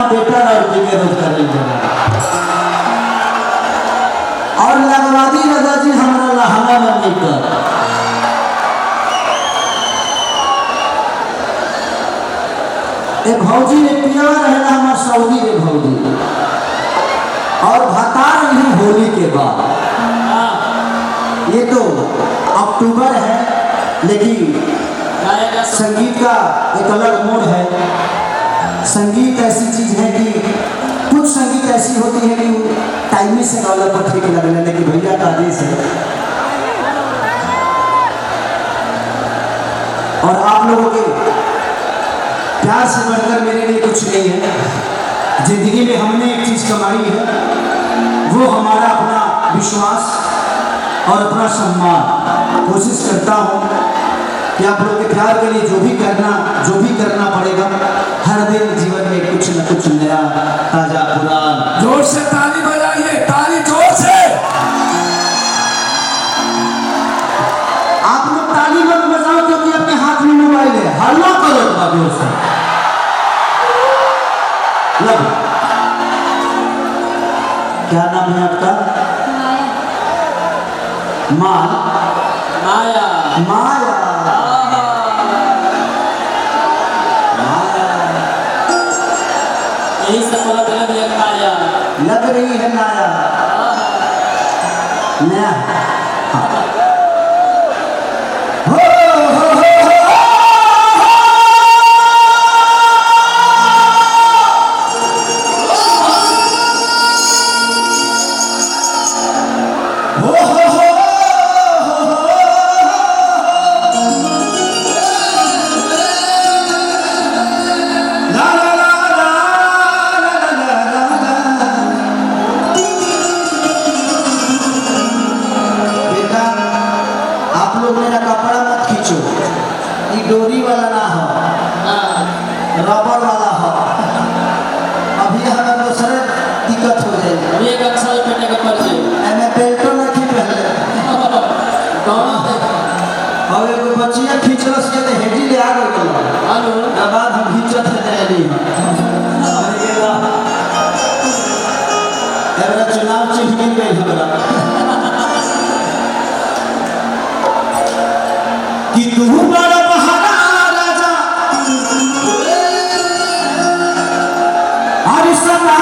बेटा लड़की के रोज कर और लगवादी रजा जी हमारा लहंगा में लेकर भौजी ने पिया रहना हमारा सऊदी रे भौजी और बता रही होली के बाद ये तो अक्टूबर है लेकिन संगीत का एक अलग मोड़ है। संगीत ऐसी चीज है कि कुछ संगीत ऐसी होती है कि टाइम से गावला पर ठीक लगने लेकिन भैया का आदेश है और आप लोगों के प्यार से बढ़कर मेरे लिए कुछ नहीं है। जिंदगी में हमने एक चीज कमाई है वो हमारा अपना विश्वास और अपना सम्मान। कोशिश करता हूँ कि आप लोग के प्यार के लिए जो भी करना पड़ेगा। हर दिन जीवन में कुछ न कुछ नया ताजा पुरान। जोर से ताली बजाइए, ताली जोर से। आप लोग ताली मत बजाओ क्योंकि अपने हाथ में मोबाइल है। हल्ला करो जोर से। क्या नाम है आपका? माया। माया यही सब लग रही है नाया नया। मेरा कपड़ा मत खींचो, ये डोरी वाला ना हो, रबर वाला हो। अभी हमें दूसरे दिक्कत हो जाएगी। अभी एक अक्सर पेटे का पर्चे मैं बेल्टो ना खींच पहले और एक बच्चियां खींचलस के तो हेडी ले आ गई हेलो के बाद हम खींचत है नहीं और ये ला एवरा चुनाव चिन्ह गई हमरा कि तू बड़ा महाराजा हरि सदा